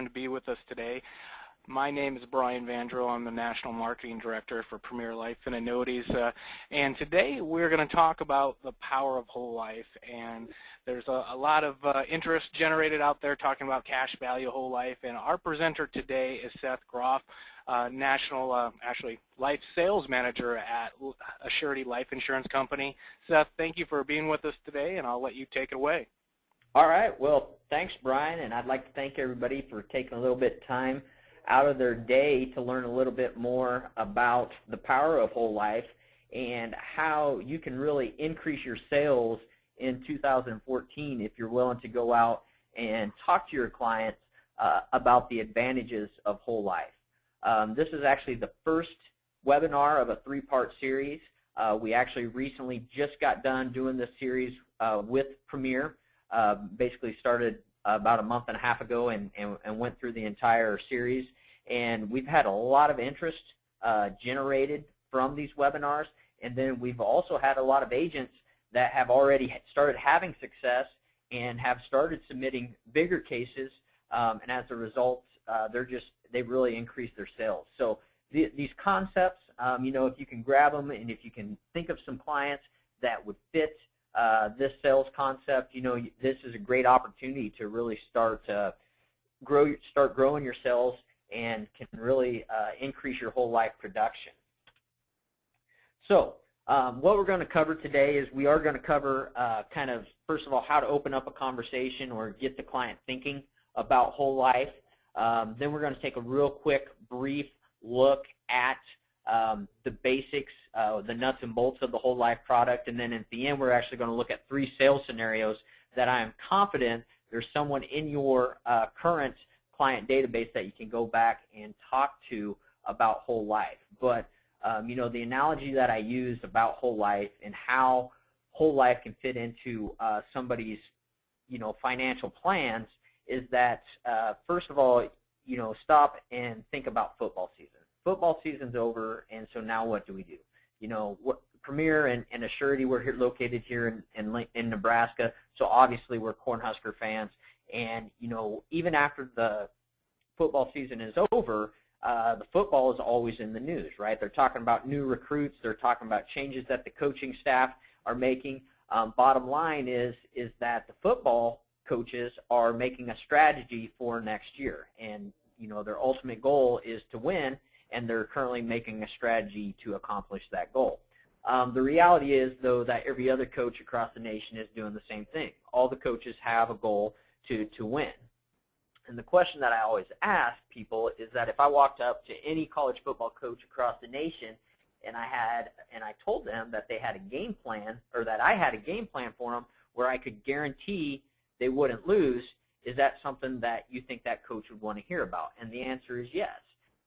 to be with us today. My name is Brian Vandro. I'm the National Marketing Director for Premier Life and Annuities. And today we're going to talk about the power of whole life. And there's a lot of interest generated out there talking about cash value whole life. And our presenter today is Seth Groff, National Life Sales Manager at Assurity Life Insurance Company. Seth, thank you for being with us today, and I'll let you take it away. All right. Well, thanks, Brian, and I'd like to thank everybody for taking a little bit of time out of their day to learn a little bit more about the power of whole life and how you can really increase your sales in 2014 if you're willing to go out and talk to your clients about the advantages of whole life. This is actually the first webinar of a three-part series. We actually recently just got done doing this series with Premier. Basically started about a month and a half ago and went through the entire series. And we've had a lot of interest generated from these webinars. And then we've also had a lot of agents that have already started having success and have started submitting bigger cases. And as a result, they've really increased their sales. So these concepts, if you can grab them and if you can think of some clients that would fit this sales concept, this is a great opportunity to really start growing your sales and can really increase your whole life production. So what we're going to cover today is we are going to cover kind of, first of all, how to open up a conversation or get the client thinking about whole life. Then we're going to take a real quick, brief look at the basics, the nuts and bolts of the whole life product, and then at the end we're actually going to look at 3 sales scenarios that I am confident there's someone in your current client database that you can go back and talk to about whole life. But the analogy that I use about whole life and how whole life can fit into somebody's financial plans is that first of all, stop and think about football season. Football season's over, and so now what do we do? Premier and Assurity, we're located here in Nebraska, so obviously we're Cornhusker fans. And even after the football season is over, the football is always in the news, right? They're talking about new recruits. They're talking about changes that the coaching staff are making. Bottom line is that the football coaches are making a strategy for next year, and their ultimate goal is to win, and they're currently making a strategy to accomplish that goal. The reality is, though, that every other coach across the nation is doing the same thing. All the coaches have a goal to win. And the question that I always ask people is that if I walked up to any college football coach across the nation and I told them that they had a game plan, or that I had a game plan for them where I could guarantee they wouldn't lose, is that something that you think that coach would want to hear about? And the answer is yes.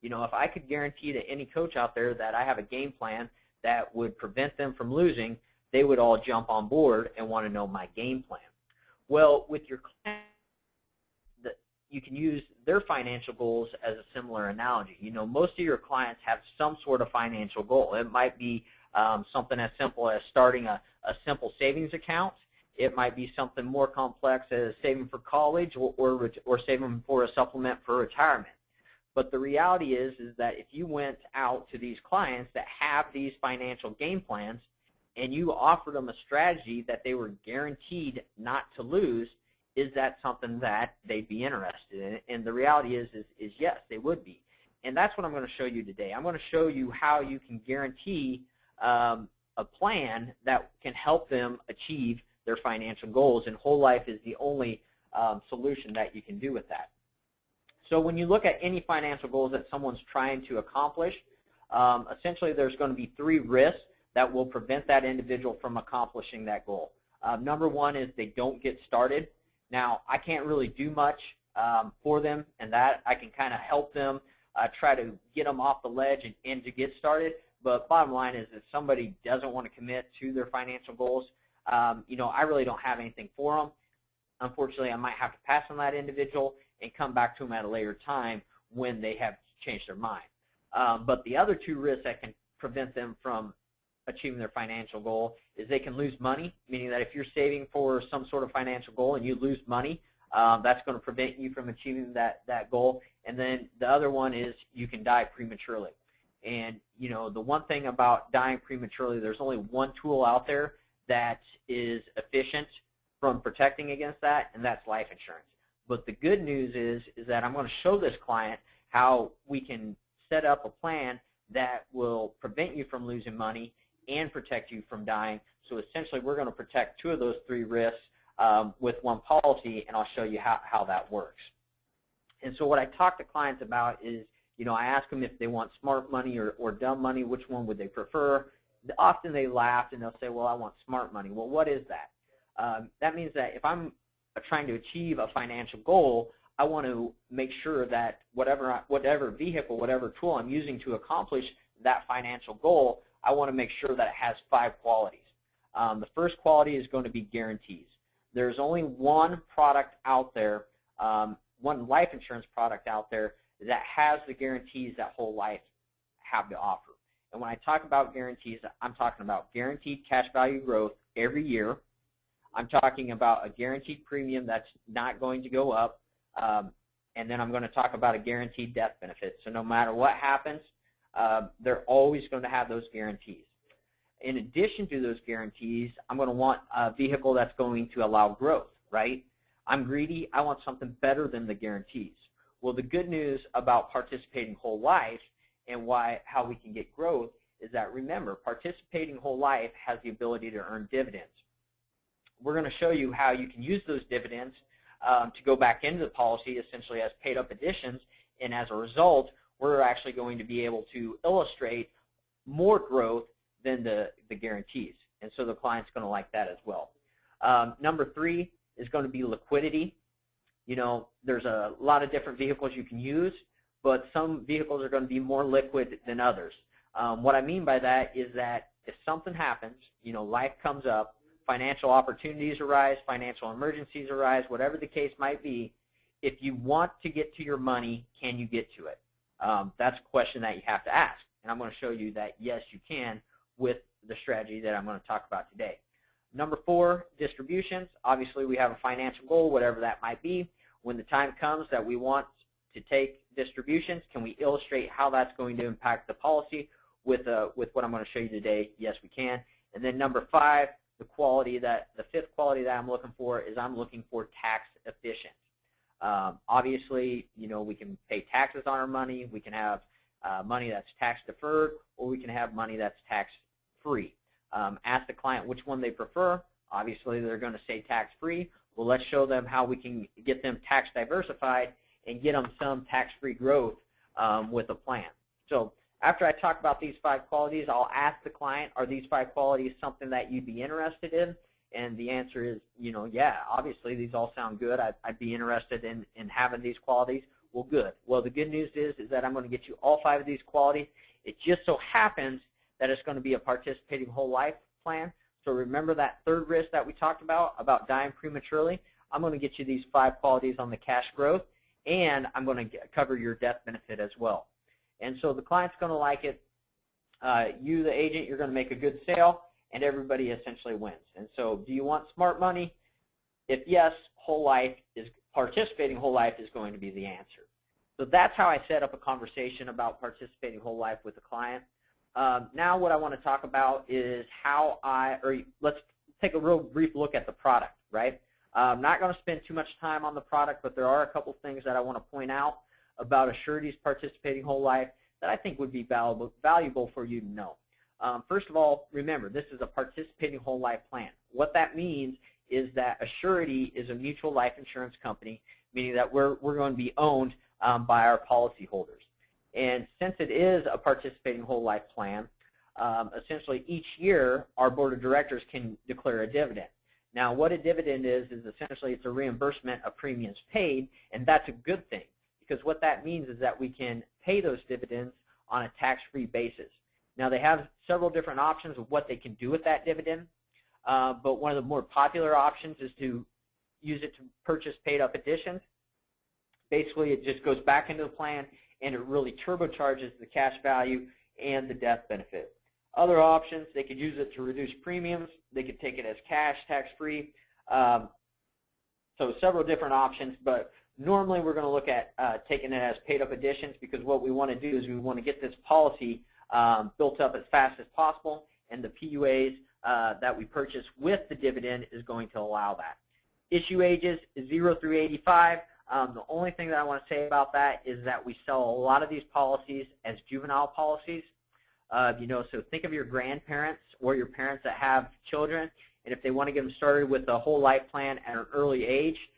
If I could guarantee to any coach out there that I have a game plan that would prevent them from losing, they would all jump on board and want to know my game plan. Well, with your client, you can use their financial goals as a similar analogy. Most of your clients have some sort of financial goal. It might be something as simple as starting a simple savings account. It might be something more complex as saving for college or saving for a supplement for retirement. But the reality is that if you went out to these clients that have these financial game plans and you offered them a strategy that they were guaranteed not to lose, is that something that they'd be interested in? And the reality is yes, they would be. And that's what I'm going to show you today. I'm going to show you how you can guarantee a plan that can help them achieve their financial goals, and whole life is the only solution that you can do with that. So when you look at any financial goals that someone's trying to accomplish, essentially there's going to be 3 risks that will prevent that individual from accomplishing that goal. Number 1 is they don't get started. Now, I can't really do much for them, and that I can kind of help them try to get them off the ledge and to get started. But bottom line is, if somebody doesn't want to commit to their financial goals, I really don't have anything for them. Unfortunately, I might have to pass on that individual and come back to them at a later time when they have changed their mind. But the other 2 risks that can prevent them from achieving their financial goal is they can lose money, meaning that if you're saving for some sort of financial goal and you lose money, That's going to prevent you from achieving that goal. And then the other one is you can die prematurely. And, you know, the one thing about dying prematurely, there's only one tool out there that is efficient from protecting against that, and that's life insurance. But the good news is that I'm going to show this client how we can set up a plan that will prevent you from losing money and protect you from dying. So essentially, we're going to protect two of those three risks with one policy, and I'll show you how that works. And so what I talk to clients about is, you know, I ask them if they want smart money or dumb money, which one would they prefer. Often they laugh and they'll say, well, I want smart money. Well, what is that? That means that if I'm trying to achieve a financial goal, I want to make sure that whatever vehicle, whatever tool I'm using to accomplish that financial goal, I want to make sure that it has 5 qualities. The first quality is going to be guarantees. There's only one product out there, one life insurance product out there that has the guarantees that whole life have to offer. And when I talk about guarantees, I'm talking about guaranteed cash value growth every year. I'm talking about a guaranteed premium that's not going to go up. And then I'm going to talk about a guaranteed death benefit. So no matter what happens, they're always going to have those guarantees. In addition to those guarantees, I'm going to want a vehicle that's going to allow growth, right? I'm greedy. I want something better than the guarantees. Well, the good news about participating whole life and how we can get growth is that, remember, participating whole life has the ability to earn dividends. We're going to show you how you can use those dividends to go back into the policy essentially as paid-up additions, and as a result, we're actually going to be able to illustrate more growth than the guarantees, and so the client's going to like that as well. Number 3 is going to be liquidity. You know, there's a lot of different vehicles you can use, but some vehicles are going to be more liquid than others. What I mean by that is that if something happens, you know, life comes up, financial opportunities arise, financial emergencies arise, whatever the case might be, if you want to get to your money, can you get to it? That's a question that you have to ask, and I'm going to show you that, yes, you can with the strategy that I'm going to talk about today. Number 4, distributions. Obviously, we have a financial goal, whatever that might be. When the time comes that we want to take distributions, can we illustrate how that's going to impact the policy with what I'm going to show you today? Yes, we can. And then number 5, the 5th quality that I'm looking for is I'm looking for tax efficient. Obviously, you know, we can pay taxes on our money. We can have money that's tax deferred, or we can have money that's tax free. Ask the client which one they prefer. Obviously, they're going to say tax free. Well, let's show them how we can get them tax diversified and get them some tax-free growth with a plan. So after I talk about these 5 qualities, I'll ask the client, are these 5 qualities something that you'd be interested in? And the answer is, you know, yeah, obviously these all sound good. I'd be interested in having these qualities. Well, good. Well, the good news is that I'm going to get you all 5 of these qualities. It just so happens that it's going to be a participating whole life plan. So remember that 3rd risk that we talked about dying prematurely? I'm going to get you these 5 qualities on the cash growth, and I'm going to cover your death benefit as well. And so the client's going to like it. You, the agent, you're going to make a good sale, and everybody essentially wins. And so do you want smart money? If yes, participating whole life is going to be the answer. So that's how I set up a conversation about participating whole life with a client. Now what I want to talk about is let's take a real brief look at the product, right? I'm not going to spend too much time on the product, but there are a couple things that I want to point out about Assurity's participating whole life that I think would be valuable for you to know. First of all, remember, this is a participating whole life plan. What that means is that Assurity is a mutual life insurance company, meaning that we're going to be owned by our policyholders. And since it is a participating whole life plan, essentially each year our board of directors can declare a dividend. Now, what a dividend is essentially it's a reimbursement of premiums paid, and that's a good thing, because what that means is that we can pay those dividends on a tax-free basis. Now, they have several different options of what they can do with that dividend, but one of the more popular options is to use it to purchase paid-up additions. Basically, it just goes back into the plan, and it really turbocharges the cash value and the death benefit. Other options, they could use it to reduce premiums. They could take it as cash, tax-free. So several different options, but normally we're going to look at taking it as paid-up additions, because what we want to do is we want to get this policy built up as fast as possible, and the PUAs that we purchase with the dividend is going to allow that. Issue ages is 0 through 85. The only thing that I want to say about that is that we sell a lot of these policies as juvenile policies. So think of your grandparents or your parents that have children, and if they want to get them started with a whole life plan at an early age,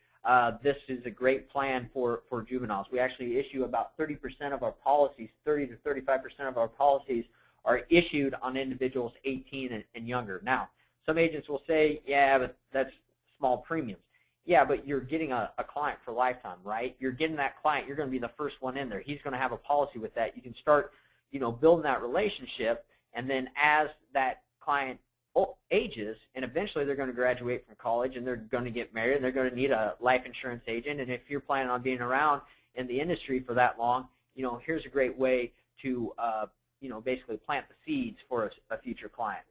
this is a great plan for juveniles. We actually issue about 30% of our policies, 30 to 35% of our policies are issued on individuals 18 and younger. Now, some agents will say, yeah, but that's small premiums. Yeah, but you're getting a client for lifetime, right? You're getting that client. You're going to be the first one in there. He's going to have a policy with that. You can start, building that relationship, and then as that client ages, and eventually they're going to graduate from college, and they're going to get married, and they're going to need a life insurance agent. And if you're planning on being around in the industry for that long, here's a great way to, basically plant the seeds for a future client.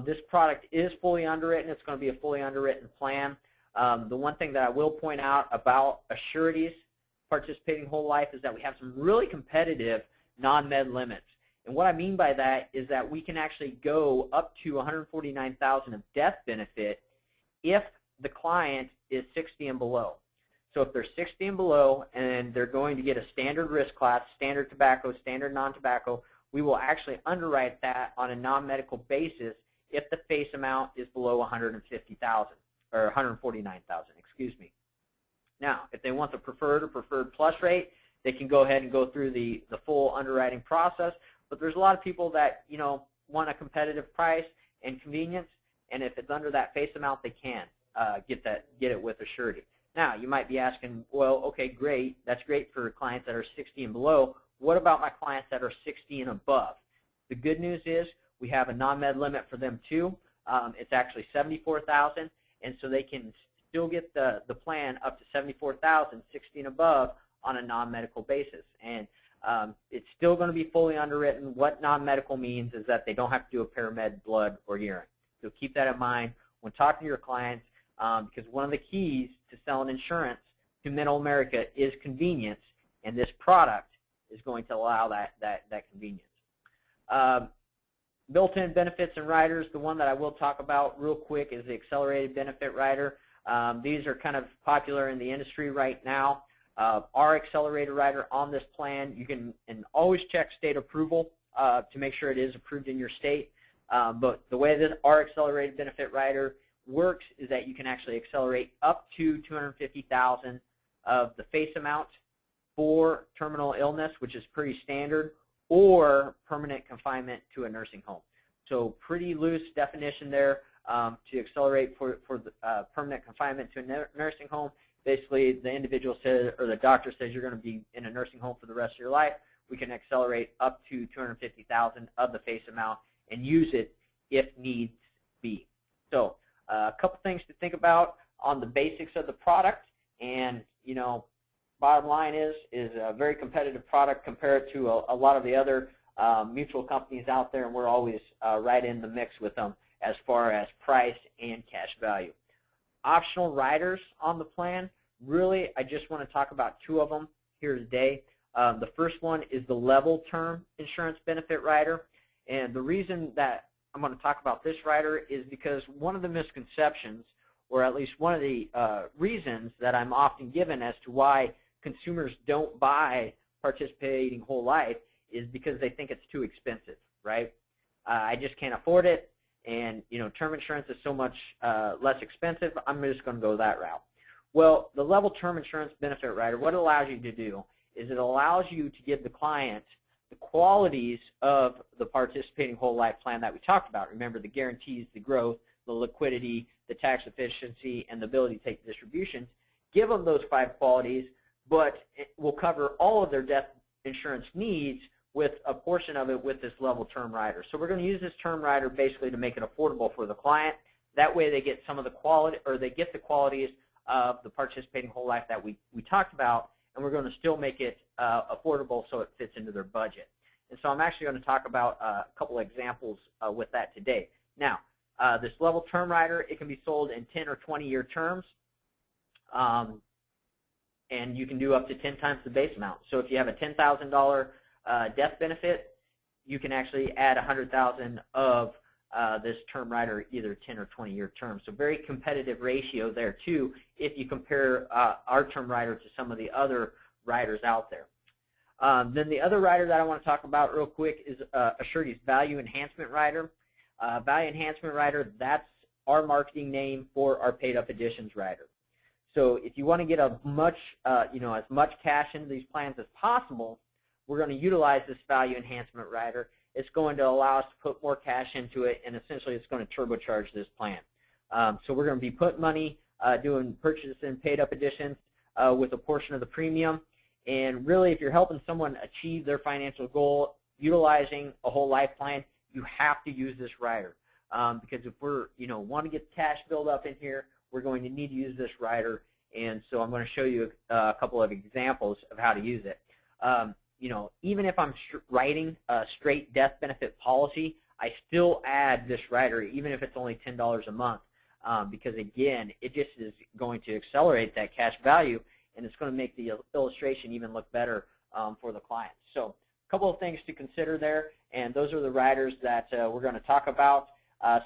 This product is fully underwritten. It's going to be a fully underwritten plan. The one thing that I will point out about Assurity's participating whole life is that we have some really competitive non-med limits. And what I mean by that is that we can actually go up to $149,000 of death benefit if the client is 60 and below. So if they're 60 and below and they're going to get a standard risk class, standard tobacco, standard non-tobacco, we will actually underwrite that on a non-medical basis if the face amount is below 150,000 or 149,000, excuse me. Now, if they want the preferred or preferred plus rate, they can go ahead and go through the full underwriting process. But there's a lot of people that want a competitive price and convenience, and if it's under that face amount, they can get it with Assurity. Now, you might be asking, well, okay, great, that's great for clients that are 60 and below. What about my clients that are 60 and above? The good news is we have a non-med limit for them too. It's actually $74,000, and so they can still get the plan up to $74,000, 60 and above, on a non-medical basis. And it's still going to be fully underwritten. What non-medical means is that they don't have to do a paramed, blood, or urine. So keep that in mind when talking to your clients, because one of the keys to selling insurance to middle America is convenience, and this product is going to allow that convenience. Built-in benefits and riders, the one that I will talk about real quick is the accelerated benefit rider. These are kind of popular in the industry right now. Our accelerated rider on this plan, you can always check state approval to make sure it is approved in your state. But the way that our accelerated benefit rider works is that you can actually accelerate up to $250,000 of the face amount for terminal illness, which is pretty standard, or permanent confinement to a nursing home. So pretty loose definition there to accelerate for the permanent confinement to a nursing home. Basically, the individual says, or the doctor says, you're going to be in a nursing home for the rest of your life. We can accelerate up to $250,000 of the face amount and use it if needs be. So a couple things to think about on the basics of the product, and bottom line is a very competitive product compared to a lot of the other mutual companies out there, and we're always right in the mix with them as far as price and cash value. Optional riders on the plan, really, I just want to talk about two of them here today. The first one is the level term insurance benefit rider, and the reason that I'm going to talk about this rider is because one of the misconceptions, or at least one of the reasons that I'm often given as to why consumers don't buy participating whole life, is because they think it's too expensive, right? I just can't afford it, and term insurance is so much less expensive, I'm just going to go that route. Well, the level term insurance benefit rider, what it allows you to do is it allows you to give the client the qualities of the participating whole life plan that we talked about. Remember, the guarantees, the growth, the liquidity, the tax efficiency, and the ability to take distributions. Give them those 5 qualities, but it will cover all of their death insurance needs with a portion of it with this level term rider. So we're going to use this term rider basically to make it affordable for the client. That way they get some of the quality, or they get the qualities of the participating whole life that we talked about, and we're going to still make it affordable so it fits into their budget. And so I'm actually going to talk about a couple of examples with that today. Now, this level term rider, it can be sold in 10 or 20-year terms. and you can do up to 10 times the base amount. So if you have a $10,000 death benefit, you can actually add $100,000 of this term rider, either 10 or 20-year term. So very competitive ratio there too, if you compare our term rider to some of the other riders out there. Then the other rider that I want to talk about real quick is Assurity's Value Enhancement Rider. Value Enhancement Rider, that's our marketing name for our paid up additions rider. So if you want to get as much cash into these plans as possible, we're going to utilize this Value Enhancement Rider. It's going to allow us to put more cash into it, and essentially it's going to turbocharge this plan. So we're going to be putting money, doing purchases and paid up additions with a portion of the premium. And really, if you're helping someone achieve their financial goal, utilizing a whole life plan, you have to use this rider. Because if we're, want to get cash build up in here, we're going to need to use this rider. And so I'm going to show you a couple of examples of how to use it. Even if I'm writing a straight death benefit policy, I still add this rider, even if it's only $10 a month, because again, it just is going to accelerate that cash value, and it's going to make the illustration even look better for the client. So a couple of things to consider there, and those are the riders that we're going to talk about.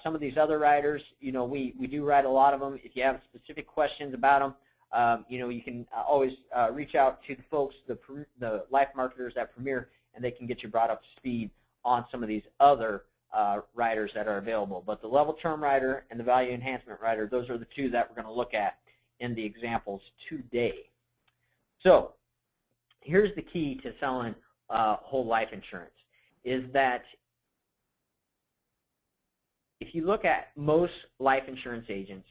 Some of these other riders, we do write a lot of them. If you have specific questions about them, you can always reach out to the folks, the life marketers at Premier, and they can get you brought up to speed on some of these other riders that are available. But the level term rider and the value enhancement rider, those are the two that we're going to look at in the examples today. So here's the key to selling whole life insurance, is that if you look at most life insurance agents,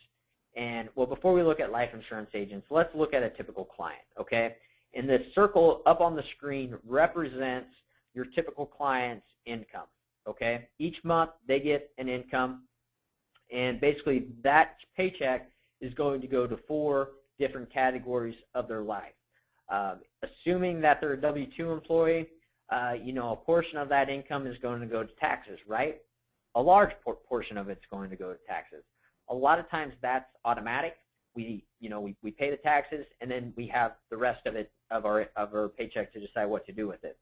and, well, before we look at life insurance agents, let's look at a typical client, okay? And this circle up on the screen represents your typical client's income, okay? Each month they get an income, and basically that paycheck is going to go to 4 different categories of their life. Assuming that they're a W-2 employee, a portion of that income is going to go to taxes, right? A large portion of it's going to go to taxes. A lot of times that's automatic. We pay the taxes, and then we have the rest of it of our paycheck to decide what to do with it.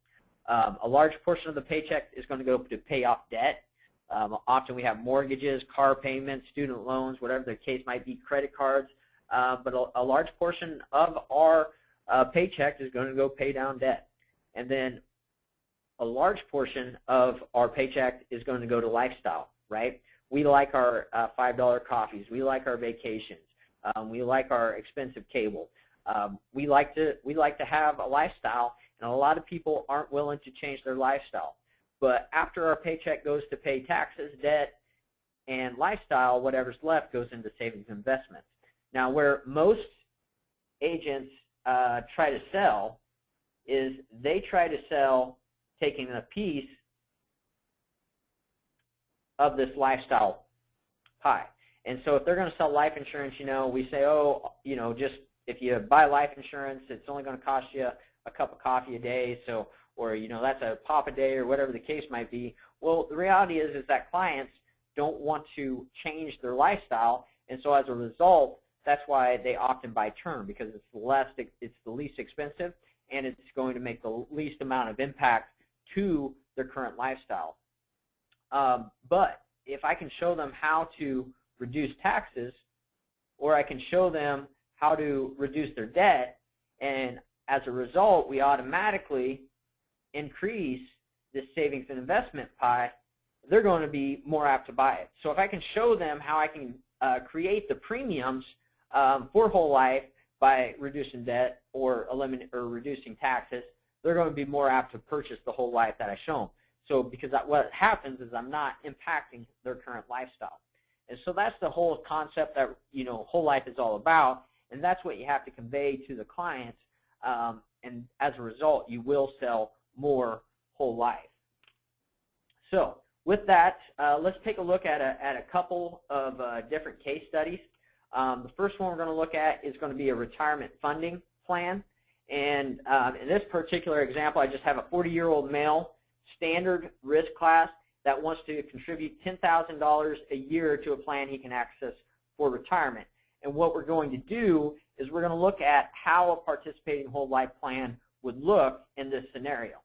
A large portion of the paycheck is going to go to pay off debt. Often we have mortgages, car payments, student loans, whatever the case might be, credit cards. But a large portion of our paycheck is going to go pay down debt. And then a large portion of our paycheck is going to go to lifestyle, right? We like our $5 coffees. We like our vacations. We like our expensive cable. We like to have a lifestyle, and a lot of people aren't willing to change their lifestyle. But after our paycheck goes to pay taxes, debt, and lifestyle, whatever's left goes into savings and investments. Now, where most agents try to sell is they try to sell taking a piece of this lifestyle pie. And so if they're going to sell life insurance, we say, just if you buy life insurance, it's only going to cost you a cup of coffee a day, or that's a pop a day, or whatever the case might be. Well, the reality is that clients don't want to change their lifestyle, and so as a result, that's why they often buy term, because it's the least expensive, and it's going to make the least amount of impact to their current lifestyle. But if I can show them how to reduce taxes, or I can show them how to reduce their debt, and as a result, we automatically increase this savings and investment pie, they're going to be more apt to buy it. So if I can show them how I can create the premiums for whole life by reducing debt or reducing taxes, they're going to be more apt to purchase the whole life that I show them. So because what happens is I'm not impacting their current lifestyle. And so that's the whole concept that whole life is all about, and that's what you have to convey to the clients, and as a result, you will sell more whole life. So with that, let's take a look at a couple of different case studies. The first one we're going to look at is going to be a retirement funding plan. And in this particular example, I just have a 40-year-old male, standard risk class, that wants to contribute $10,000 a year to a plan he can access for retirement. And what we're going to do is we're going to look at how a participating whole life plan would look in this scenario.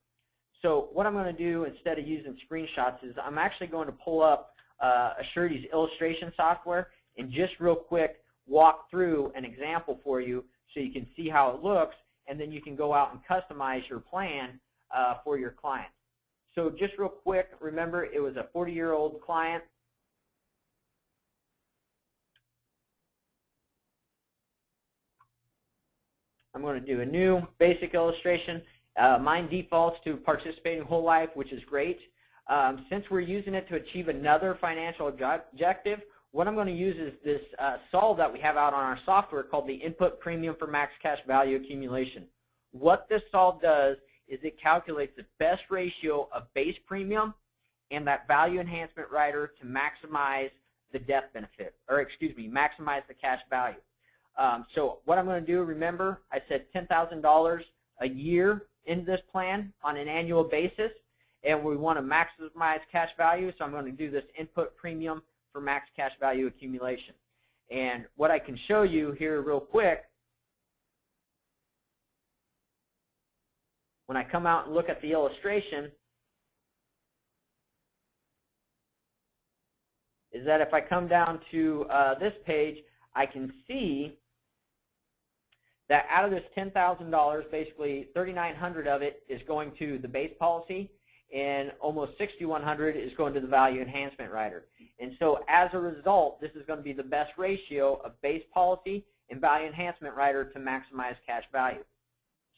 So what I'm going to do instead of using screenshots is I'm actually going to pull up Assurity's illustration software and just real quick walk through an example for you so you can see how it looks, and then you can go out and customize your plan for your client. So just real quick, remember it was a 40-year-old client. I'm going to do a new basic illustration. Mine defaults to participating whole life, which is great. Since we're using it to achieve another financial objective, what I'm going to use is this solve that we have out on our software called the Input Premium for Max Cash Value Accumulation. What this solve does is it calculates the best ratio of base premium and that value enhancement rider to maximize the death benefit, or excuse me, maximize the cash value. So what I'm going to do, remember, I said $10,000 a year in this plan on an annual basis, and we want to maximize cash value, so I'm going to do this input premium for max cash value accumulation. And what I can show you here real quick, when I come out and look at the illustration, is that if I come down to this page, I can see that out of this $10,000, basically $3,900 of it is going to the base policy, and almost $6,100 is going to the value enhancement rider. And so as a result, this is going to be the best ratio of base policy and value enhancement rider to maximize cash value.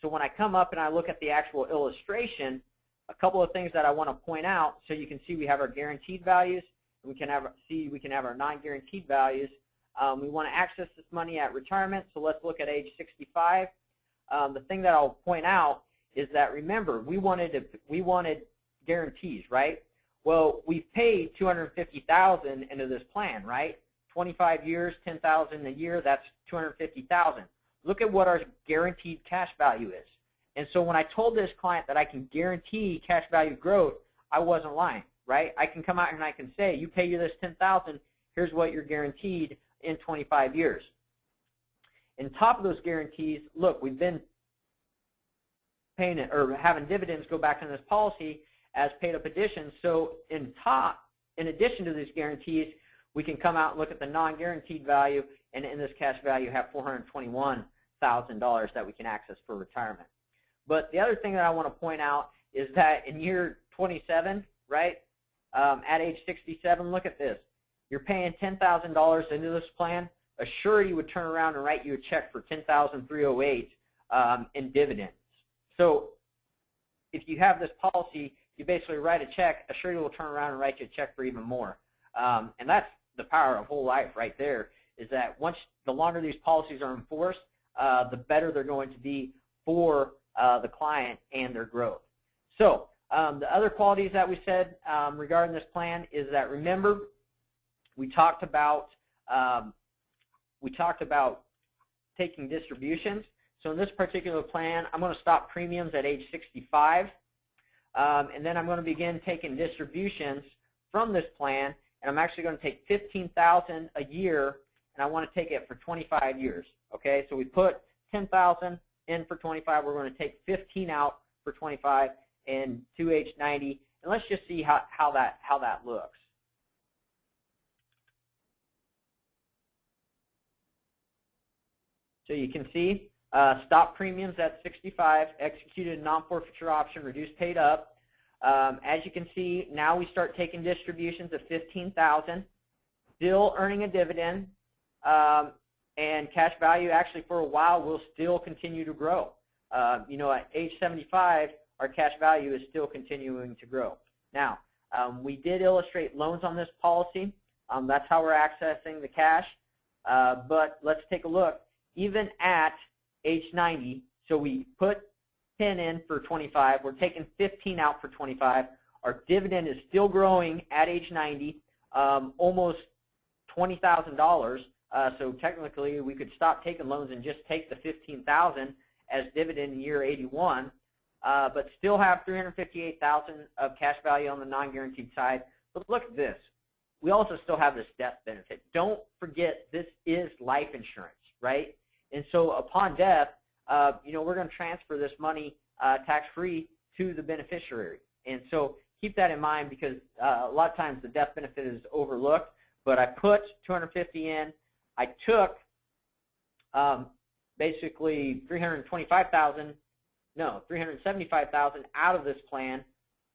So when I come up and I look at the actual illustration, a couple of things that I want to point out, so you can see we have our guaranteed values, and we can have our non-guaranteed values. We want to access this money at retirement, so let's look at age 65. The thing that I'll point out is that, remember, we wanted guarantees, right? Well, we've paid $250,000 into this plan, right? 25 years, $10,000 a year, that's $250,000. Look at what our guaranteed cash value is. And so when I told this client that I can guarantee cash value growth, I wasn't lying, right? I can come out here and I can say, you pay you this $10,000, here's what you're guaranteed in 25 years. On top of those guarantees, look, we've been paying it, or having dividends go back in this policy as paid up additions. So in addition to these guarantees, we can come out and look at the non-guaranteed value, and in this cash value have $421,000 that we can access for retirement. But the other thing that I want to point out is that in year 27, right, at age 67, look at this. You're paying $10,000 into this plan. A surety would turn around and write you a check for $10,308 in dividends. So if you have this policy, you basically write a check, a surety will turn around and write you a check for even more. And that's the power of whole life right there, is that the longer these policies are enforced, the better they're going to be for the client and their growth. So the other qualities that we said regarding this plan is that, remember, we talked about taking distributions. So in this particular plan, I'm going to stop premiums at age 65, and then I'm going to begin taking distributions from this plan, and I'm actually going to take $15,000 a year, and I want to take it for 25 years. Okay, so we put $10,000 in for 25. We're going to take 15 out for 25 and to age 90, and let's just see how that looks. So you can see stop premiums at 65, executed non-forfeiture option, reduced paid up. As you can see, now we start taking distributions of $15,000, still earning a dividend, and cash value actually for a while will still continue to grow. You know, at age 75, our cash value is still continuing to grow. Now, we did illustrate loans on this policy. That's how we're accessing the cash. But let's take a look. Even at age 90, so we put 10 in for 25, we're taking 15 out for 25. Our dividend is still growing at age 90, almost $20,000. So technically, we could stop taking loans and just take the $15,000 as dividend in year 81, but still have $358,000 of cash value on the non-guaranteed side. But look at this. We also still have this death benefit. Don't forget, this is life insurance, right? And so upon death, we're going to transfer this money tax-free to the beneficiary. And so keep that in mind, because a lot of times the death benefit is overlooked. But I put $250 in. I took basically $375,000 out of this plan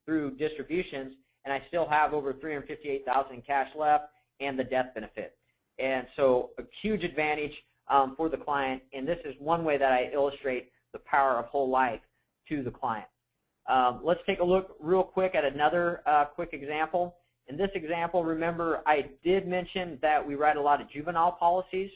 through distributions, and I still have over $358,000 in cash left and the death benefit. And so a huge advantage for the client, and this is one way that I illustrate the power of whole life to the client. Let's take a look real quick at another quick example. In this example, remember, I did mention that we write a lot of juvenile policies.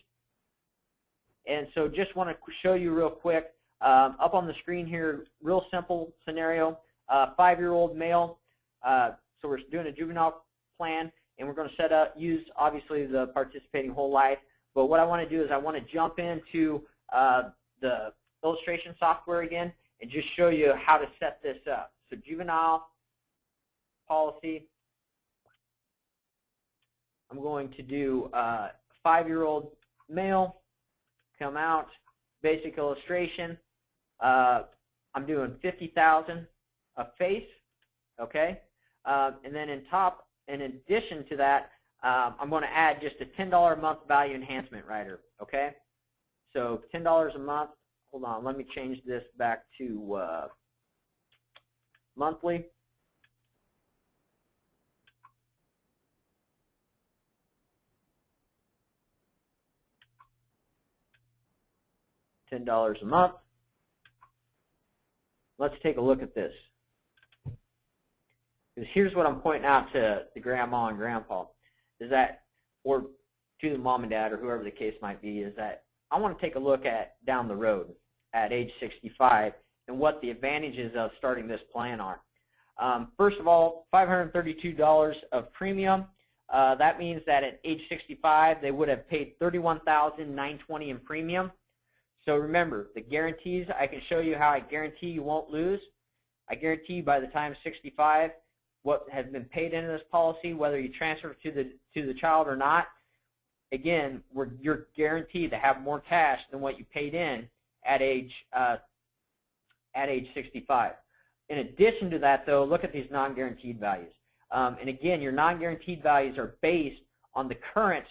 And so just want to show you real quick, up on the screen here, real simple scenario, 5-year-old male. So we're doing a juvenile plan, and we're going to use obviously the participating whole life. But what I want to do is I want to jump into the illustration software again and just show you how to set this up. So juvenile policy. I'm going to do 5-year-old male, come out, basic illustration. I'm doing $50,000 a face, okay? And then in addition to that, I'm going to add just a $10 a month value enhancement rider, okay? So $10 a month. Hold on, let me change this back to monthly. $10 a month. Let's take a look at this. Because here's what I'm pointing out to the grandma and grandpa, is that, or to the mom and dad, or whoever the case might be, is that I want to take a look at down the road at age 65 and what the advantages of starting this plan are. First of all, $532 of premium. That means that at age 65 they would have paid $31,920 in premium. So remember, the guarantees, I can show you how I guarantee you won't lose. I guarantee you by the time 65, what has been paid into this policy, whether you transfer it to the child or not, again, you're guaranteed to have more cash than what you paid in at age 65. In addition to that, though, look at these non-guaranteed values. And again, your non-guaranteed values are based on the current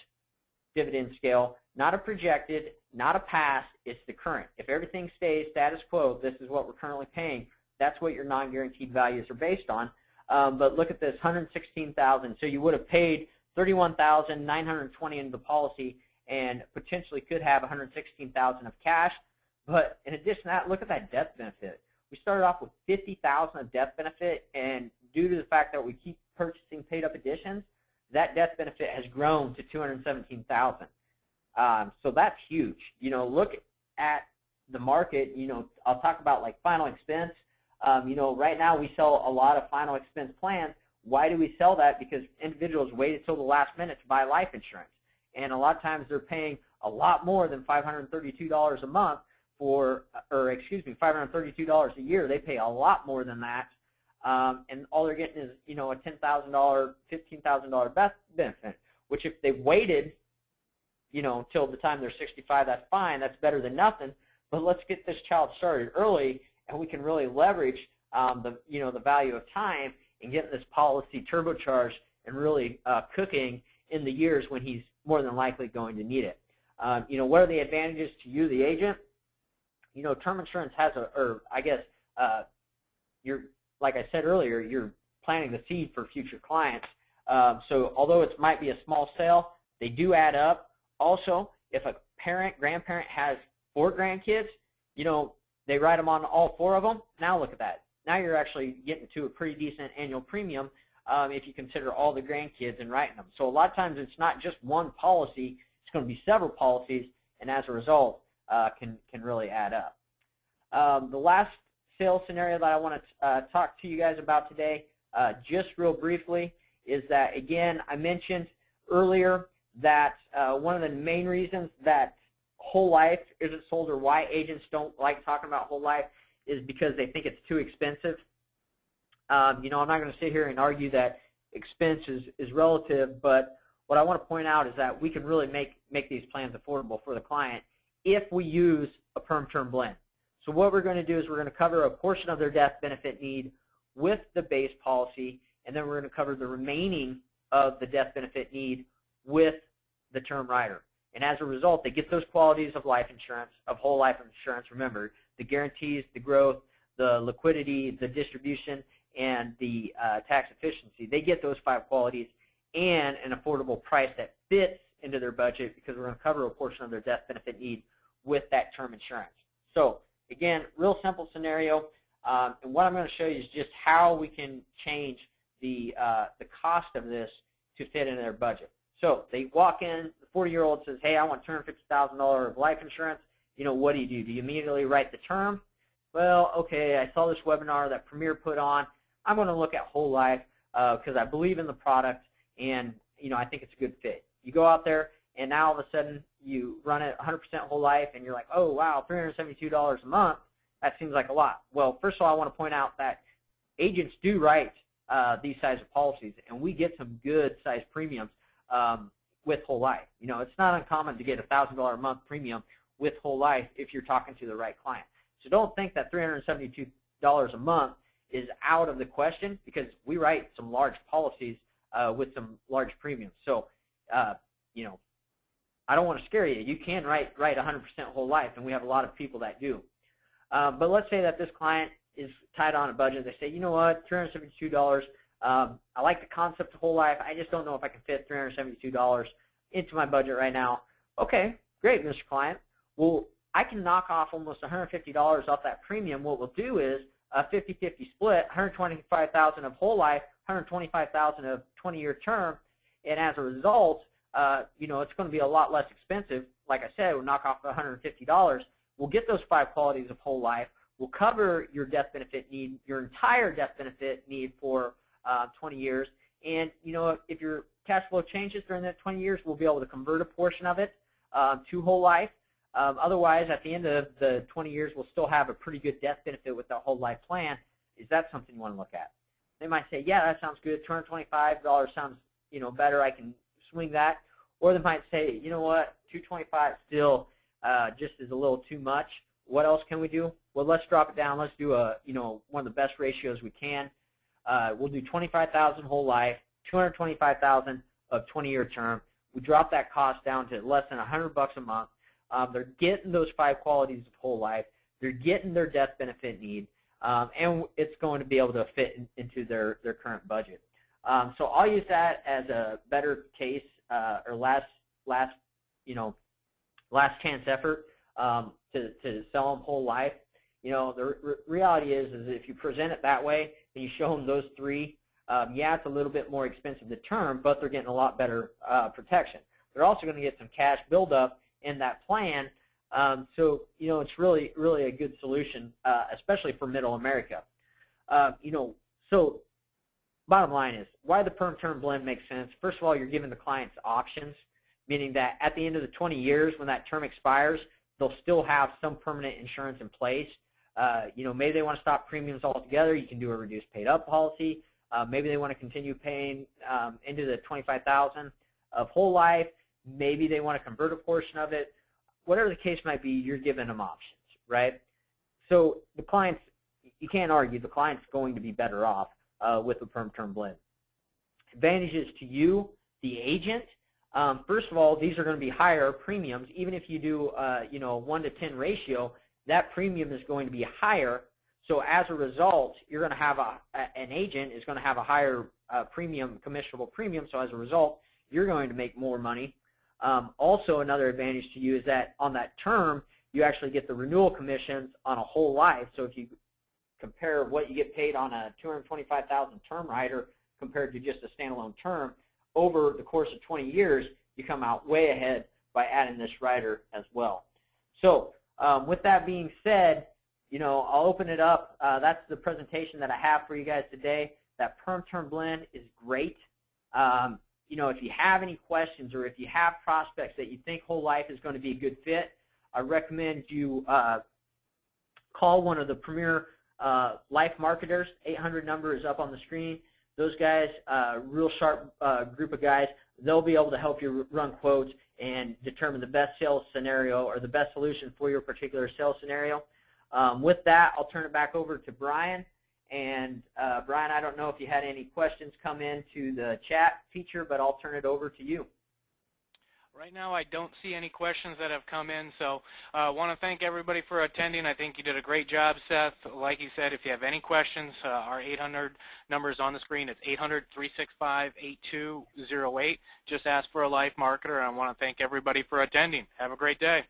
dividend scale, not a projected, not a past, it's the current. If everything stays status quo, this is what we're currently paying. That's what your non-guaranteed values are based on. But look at this, $116,000. So you would have paid $31,920 into the policy and potentially could have $116,000 of cash. But in addition to that, look at that death benefit. We started off with $50,000 of death benefit, and due to the fact that we keep purchasing paid-up additions, that death benefit has grown to $217,000. So that's huge. Look at the market. I'll talk about like final expense. Right now we sell a lot of final expense plans. Why do we sell that? Because individuals waited till the last minute to buy life insurance, and a lot of times they're paying a lot more than $532 a month $532 a year. They pay a lot more than that, and all they're getting is a $10,000, $15,000 benefit. Which if they waited till the time they're 65, that's fine. That's better than nothing. But let's get this child started early, and we can really leverage the value of time and get this policy turbocharged and really cooking in the years when he's more than likely going to need it. What are the advantages to you, the agent? Term insurance has like I said earlier, you're planting the seed for future clients. So although it might be a small sale, they do add up. Also, if a grandparent has 4 grandkids, they write them on all 4 of them. Now look at that. Now you're actually getting to a pretty decent annual premium if you consider all the grandkids and writing them. So a lot of times it's not just one policy. It's going to be several policies, and as a result, can really add up. The last sales scenario that I want to talk to you guys about today, just real briefly, is that, again, I mentioned earlier that one of the main reasons that whole life isn't sold, or why agents don't like talking about whole life, is because they think it's too expensive. I'm not going to sit here and argue that expense is relative, but what I want to point out is that we can really make these plans affordable for the client if we use a perm term blend. So what we're going to do is we're going to cover a portion of their death benefit need with the base policy, and then we're going to cover the remaining of the death benefit need with the term rider. And as a result, they get those qualities of life insurance, of whole life insurance. Remember, the guarantees, the growth, the liquidity, the distribution, and the tax efficiency. They get those 5 qualities and an affordable price that fits into their budget, because we're going to cover a portion of their death benefit need with that term insurance. So again, real simple scenario. And what I'm going to show you is just how we can change the cost of this to fit into their budget. So they walk in, the 40-year-old says, hey, I want $250,000 of life insurance. You know, what do? Do you immediately write the term? Well, okay, I saw this webinar that Premier put on. I'm going to look at whole life because I believe in the product, and you know, I think it's a good fit. You go out there, and now all of a sudden you run it 100% whole life, and you're like, oh, wow, $372 a month. That seems like a lot. Well, first of all, I want to point out that agents do write these size of policies, and we get some good size premiums with whole life. You know, it's not uncommon to get a $1,000 a month premium with whole life if you're talking to the right client. So don't think that $372 a month is out of the question, because we write some large policies with some large premiums. So, you know, I don't want to scare you. You can write 100% whole life, and we have a lot of people that do. But let's say that this client is tight on a budget. They say, you know what, $372. I like the concept of whole life. I just don't know if I can fit $372 into my budget right now. Okay, great, Mr. Client. Well, I can knock off almost $150 off that premium. What we'll do is a 50-50 split, $125,000 of whole life, $125,000 of 20-year term, and as a result, you know, it's going to be a lot less expensive. Like I said, we'll knock off the $150. We'll get those 5 qualities of whole life. We'll cover your death benefit need, your entire death benefit need for 20 years. And, you know, if your cash flow changes during that 20 years, we'll be able to convert a portion of it to whole life. Otherwise, at the end of the 20 years, we'll still have a pretty good death benefit with that whole life plan. Is that something you want to look at? They might say, yeah, that sounds good. $225 sounds, you know, better. I can swing that. Or they might say, you know what, $225 still just is a little too much. What else can we do? Well, let's drop it down. Let's do a, you know, one of the best ratios we can. We'll do $25,000 whole life, $225,000 of 20-year term. We drop that cost down to less than $100 a month. They're getting those 5 qualities of whole life. They're getting their death benefit need, and it's going to be able to fit into their current budget. So I'll use that as a better case or last chance effort to sell them whole life. You know, the reality is if you present it that way and you show them those 3, yeah, it's a little bit more expensive to term, but they're getting a lot better protection. They're also going to get some cash buildup in that plan. So, you know, it's really, really a good solution, especially for middle America. You know, so bottom line is why the perm term blend makes sense. First of all, you're giving the clients options, meaning that at the end of the 20 years when that term expires, they'll still have some permanent insurance in place. You know, maybe they want to stop premiums altogether. You can do a reduced paid up policy. Maybe they want to continue paying into the $25,000 of whole life. Maybe they want to convert a portion of it. Whatever the case might be, you're giving them options, right? So the clients, you can't argue, the client's going to be better off with the perm term blend. Advantages to you, the agent. First of all, these are going to be higher premiums. Even if you do, you know, a 1-to-10 ratio, that premium is going to be higher. So as a result, you're going to have an agent is going to have a higher premium, commissionable premium. So as a result, you're going to make more money. Also, another advantage to you is that on that term, you actually get the renewal commissions on a whole life. So if you compare what you get paid on a $225,000 term rider compared to just a standalone term, over the course of 20 years, you come out way ahead by adding this rider as well. So with that being said, you know, I'll open it up. That's the presentation that I have for you guys today. That perm term blend is great. You know, if you have any questions or if you have prospects that you think whole life is going to be a good fit, I recommend you call one of the Premier life marketers. 800 number is up on the screen. Those guys, real sharp group of guys, they'll be able to help you run quotes and determine the best sales scenario or the best solution for your particular sales scenario. With that, I'll turn it back over to Brian. And Brian, I don't know if you had any questions come into the chat feature, but I'll turn it over to you. Right now, I don't see any questions that have come in, so I want to thank everybody for attending. I think you did a great job, Seth. Like you said, if you have any questions, our 800 number is on the screen. It's 800-365-8208. Just ask for a life marketer, and I want to thank everybody for attending. Have a great day.